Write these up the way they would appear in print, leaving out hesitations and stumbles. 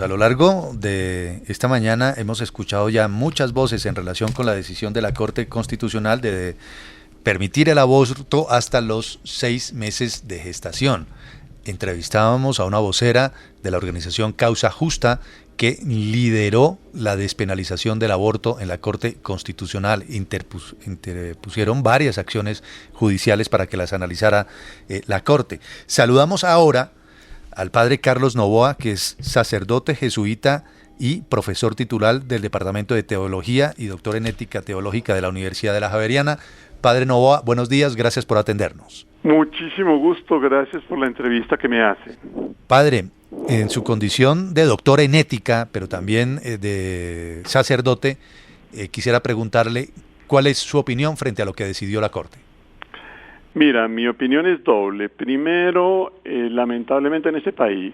A lo largo de esta mañana hemos escuchado ya muchas voces en relación con la decisión de la Corte Constitucional de permitir el aborto hasta los 6 meses de gestación. Entrevistábamos a una vocera de la organización Causa Justa que lideró la despenalización del aborto en la Corte Constitucional. Interpusieron varias acciones judiciales para que las analizara la Corte. Saludamos ahora al padre Carlos Novoa, que es sacerdote jesuita y profesor titular del Departamento de Teología y doctor en Ética Teológica de la Universidad de la Javeriana. Padre Novoa, buenos días, gracias por atendernos. Muchísimo gusto, gracias por la entrevista que me hace. Padre, en su condición de doctor en ética, pero también de sacerdote, quisiera preguntarle cuál es su opinión frente a lo que decidió la Corte. Mira, mi opinión es doble. Primero, lamentablemente en este país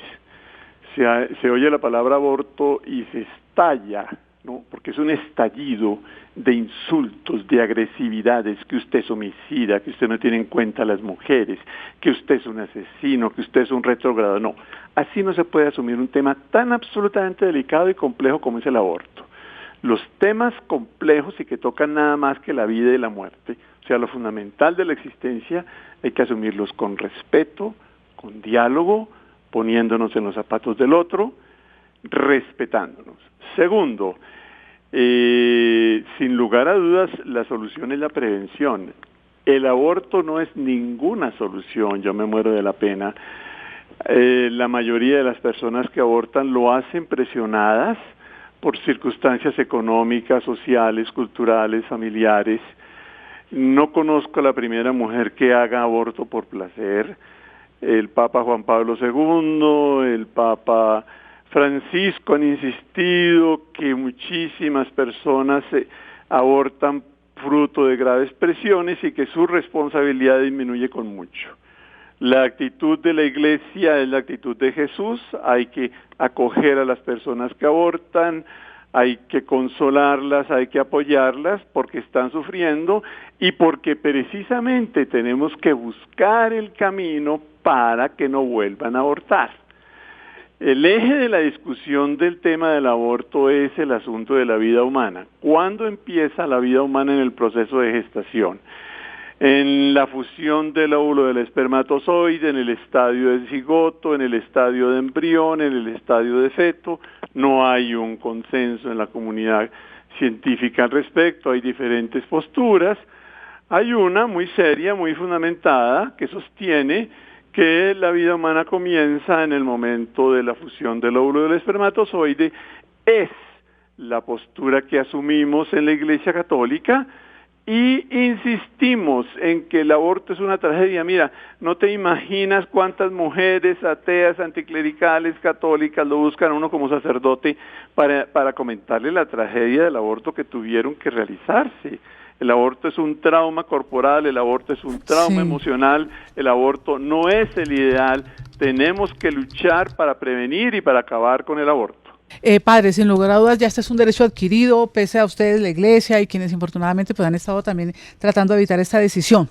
se oye la palabra aborto y se estalla, ¿no? Porque es un estallido de insultos, de agresividades, que usted es homicida, que usted no tiene en cuenta a las mujeres, que usted es un asesino, que usted es un retrógrado. No, así no se puede asumir un tema tan absolutamente delicado y complejo como es el aborto. Los temas complejos y que tocan nada más que la vida y la muerte, o sea, lo fundamental de la existencia, hay que asumirlos con respeto, con diálogo, poniéndonos en los zapatos del otro, respetándonos. Segundo, sin lugar a dudas, la solución es la prevención. El aborto no es ninguna solución, yo me muero de la pena. La mayoría de las personas que abortan lo hacen presionadas por circunstancias económicas, sociales, culturales, familiares. No conozco a la primera mujer que haga aborto por placer. El Papa Juan Pablo II, el Papa Francisco han insistido que muchísimas personas abortan fruto de graves presiones y que su responsabilidad disminuye con mucho. La actitud de la Iglesia es la actitud de Jesús, hay que acoger a las personas que abortan, hay que consolarlas, hay que apoyarlas porque están sufriendo y porque precisamente tenemos que buscar el camino para que no vuelvan a abortar. El eje de la discusión del tema del aborto es el asunto de la vida humana. ¿Cuándo empieza la vida humana en el proceso de gestación? En la fusión del óvulo del espermatozoide, en el estadio de cigoto, en el estadio de embrión, en el estadio de feto. No hay un consenso en la comunidad científica al respecto, hay diferentes posturas. Hay una muy seria, muy fundamentada, que sostiene que la vida humana comienza en el momento de la fusión del óvulo del espermatozoide. Es la postura que asumimos en la Iglesia Católica y insistimos en que el aborto es una tragedia. Mira, no te imaginas cuántas mujeres ateas, anticlericales, católicas lo buscan a uno como sacerdote para comentarle la tragedia del aborto que tuvieron que realizarse. El aborto es un trauma corporal, el aborto es un trauma emocional, el aborto no es el ideal. Tenemos que luchar para prevenir y para acabar con el aborto. Padre, sin lugar a dudas, ya este es un derecho adquirido, pese a ustedes, la Iglesia y quienes infortunadamente pues, han estado también tratando de evitar esta decisión.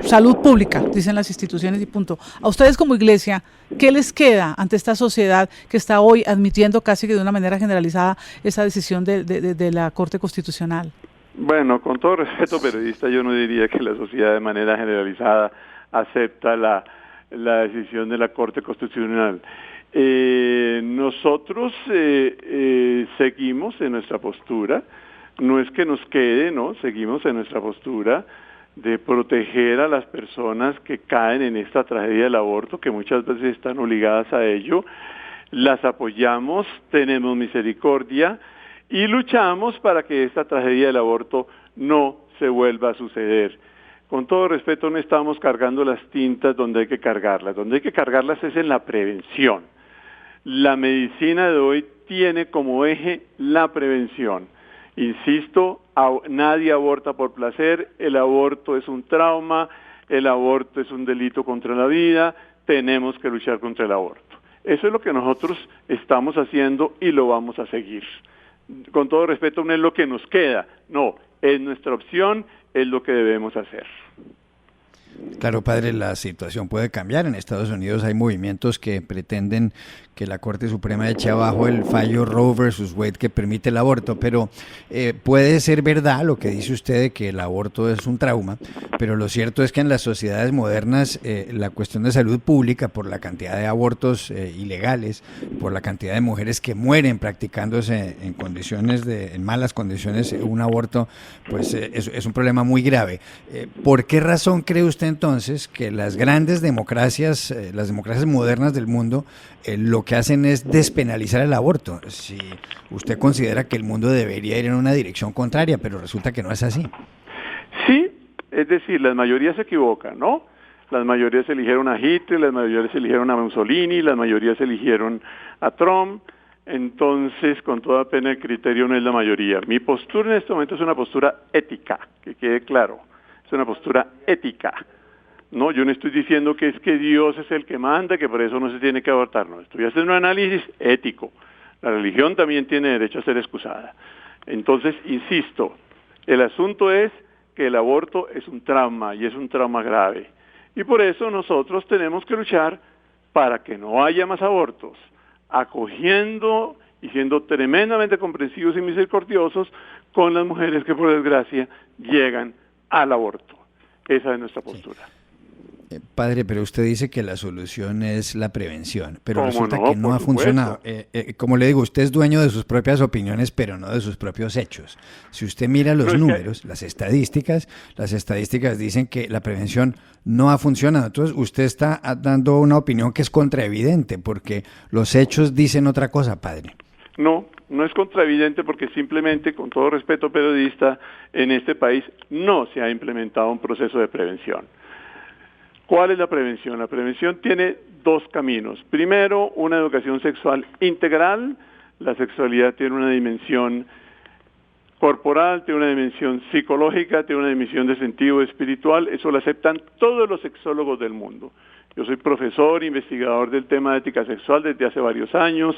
Salud pública, dicen las instituciones y punto. A ustedes como Iglesia, ¿qué les queda ante esta sociedad que está hoy admitiendo casi que de una manera generalizada esa decisión de la Corte Constitucional? Bueno, con todo respeto periodista, yo no diría que la sociedad de manera generalizada acepta la decisión de la Corte Constitucional. Nosotros seguimos en nuestra postura, no es que nos quede, ¿no? Seguimos en nuestra postura de proteger a las personas que caen en esta tragedia del aborto, que muchas veces están obligadas a ello. Las apoyamos, tenemos misericordia y luchamos para que esta tragedia del aborto no se vuelva a suceder. Con todo respeto, no estamos cargando las tintas donde hay que cargarlas. Donde hay que cargarlas es en la prevención. La medicina de hoy tiene como eje la prevención. Insisto, nadie aborta por placer, el aborto es un trauma, el aborto es un delito contra la vida, tenemos que luchar contra el aborto. Eso es lo que nosotros estamos haciendo y lo vamos a seguir. Con todo respeto, no es lo que nos queda, no, es nuestra opción, es lo que debemos hacer. Claro, padre, la situación puede cambiar. En Estados Unidos hay movimientos que pretenden que la Corte Suprema eche abajo el fallo Roe versus Wade que permite el aborto, pero puede ser verdad lo que dice usted de que el aborto es un trauma, pero lo cierto es que en las sociedades modernas la cuestión de salud pública, por la cantidad de abortos ilegales, por la cantidad de mujeres que mueren practicándose en malas condiciones un aborto, pues es un problema muy grave. ¿Por qué razón cree usted entonces que las grandes democracias, las democracias modernas del mundo, lo que hacen es despenalizar el aborto? Si usted considera que el mundo debería ir en una dirección contraria, pero resulta que no es así. Sí, es decir, las mayorías se equivocan, ¿no? Las mayorías eligieron a Hitler, las mayorías eligieron a Mussolini, las mayorías eligieron a Trump. Entonces, con toda pena, el criterio no es la mayoría. Mi postura en este momento es una postura ética, que quede claro. Es una postura ética. No, yo no estoy diciendo que es que Dios es el que manda, que por eso no se tiene que abortar. No, estoy haciendo un análisis ético. La religión también tiene derecho a ser excusada. Entonces, insisto, el asunto es que el aborto es un trauma y es un trauma grave. Y por eso nosotros tenemos que luchar para que no haya más abortos, acogiendo y siendo tremendamente comprensivos y misericordiosos con las mujeres que por desgracia llegan al aborto. Esa es nuestra postura. Sí. Padre, pero usted dice que la solución es la prevención, pero resulta que no ha funcionado. Como le digo, usted es dueño de sus propias opiniones, pero no de sus propios hechos. Si usted mira los números, las estadísticas dicen que la prevención no ha funcionado. Entonces, usted está dando una opinión que es contraevidente, porque los hechos dicen otra cosa, padre. No es contraevidente porque simplemente, con todo respeto periodista, en este país no se ha implementado un proceso de prevención. ¿Cuál es la prevención? La prevención tiene dos caminos. Primero, una educación sexual integral. La sexualidad tiene una dimensión corporal, tiene una dimensión psicológica, tiene una dimensión de sentido espiritual. Eso lo aceptan todos los sexólogos del mundo. Yo soy profesor, investigador del tema de ética sexual desde hace varios años.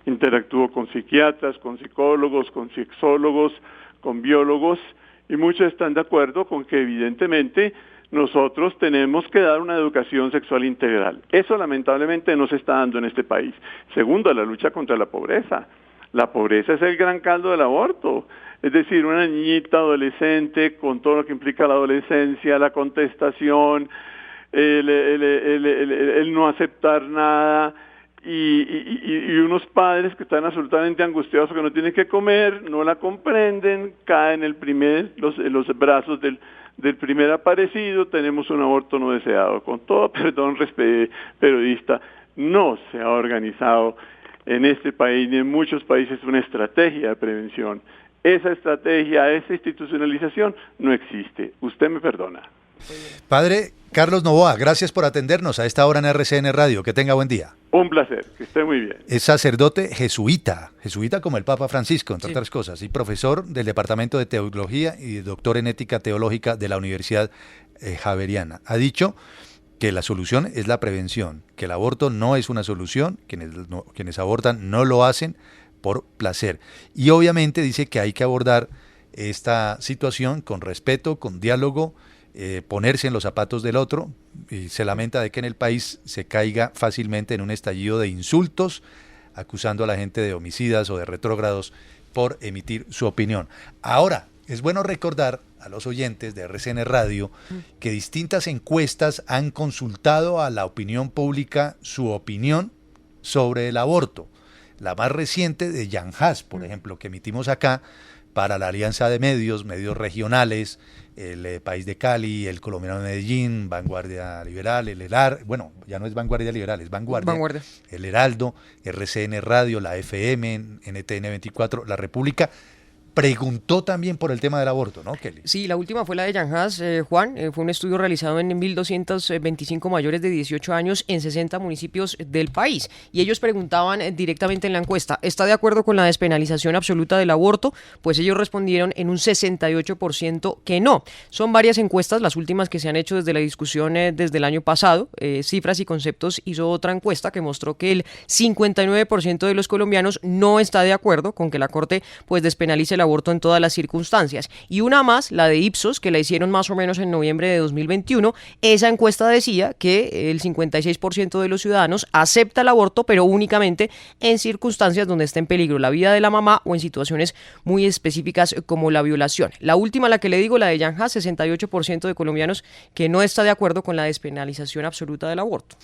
Interactúo con psiquiatras, con psicólogos, con sexólogos, con biólogos, y muchos están de acuerdo con que evidentemente nosotros tenemos que dar una educación sexual integral. Eso lamentablemente no se está dando en este país. Segundo, la lucha contra la pobreza. La pobreza es el gran caldo del aborto. Es decir, una niñita adolescente con todo lo que implica la adolescencia, la contestación, el no aceptar nada, y unos padres que están absolutamente angustiados que no tienen que comer, no la comprenden, caen en los brazos del primer aparecido. Tenemos un aborto no deseado. Con todo perdón, periodista, no se ha organizado en este país ni en muchos países una estrategia de prevención. Esa estrategia, esa institucionalización no existe. Usted me perdona. Padre Carlos Noboa, gracias por atendernos a esta hora en RCN Radio. Que tenga buen día. Un placer, que esté muy bien. Es sacerdote jesuita como el Papa Francisco, entre otras cosas, y profesor del Departamento de Teología y doctor en Ética Teológica de la Universidad Javeriana. Ha dicho que la solución es la prevención, que el aborto no es una solución, quienes abortan no lo hacen por placer. Y obviamente dice que hay que abordar esta situación con respeto, con diálogo, ponerse en los zapatos del otro, y se lamenta de que en el país se caiga fácilmente en un estallido de insultos, acusando a la gente de homicidas o de retrógrados por emitir su opinión. Ahora, es bueno recordar a los oyentes de RCN Radio que distintas encuestas han consultado a la opinión pública su opinión sobre el aborto. La más reciente de Jan Haas, por ejemplo, que emitimos acá para la Alianza de Medios regionales, el País de Cali, el Colombiano de Medellín, Vanguardia Liberal, el Heraldo, bueno, ya no es Vanguardia Liberal, es Vanguardia. El Heraldo, RCN Radio, la FM, NTN 24, La República. Preguntó también por el tema del aborto, ¿no, Kelly? Sí, la última fue la de Jan Haas, Juan. Fue un estudio realizado en 1.225 mayores de 18 años en 60 municipios del país. Y ellos preguntaban directamente en la encuesta, ¿está de acuerdo con la despenalización absoluta del aborto? Pues ellos respondieron en un 68% que no. Son varias encuestas, las últimas que se han hecho desde la discusión desde el año pasado. Cifras y Conceptos hizo otra encuesta que mostró que el 59% de los colombianos no está de acuerdo con que la Corte pues despenalice el aborto en todas las circunstancias. Y una más, la de Ipsos, que la hicieron más o menos en noviembre de 2021. Esa encuesta decía que el 56% de los ciudadanos acepta el aborto, pero únicamente en circunstancias donde está en peligro la vida de la mamá o en situaciones muy específicas como la violación. La última, la que le digo, la de Yanja, 68% de colombianos que no está de acuerdo con la despenalización absoluta del aborto.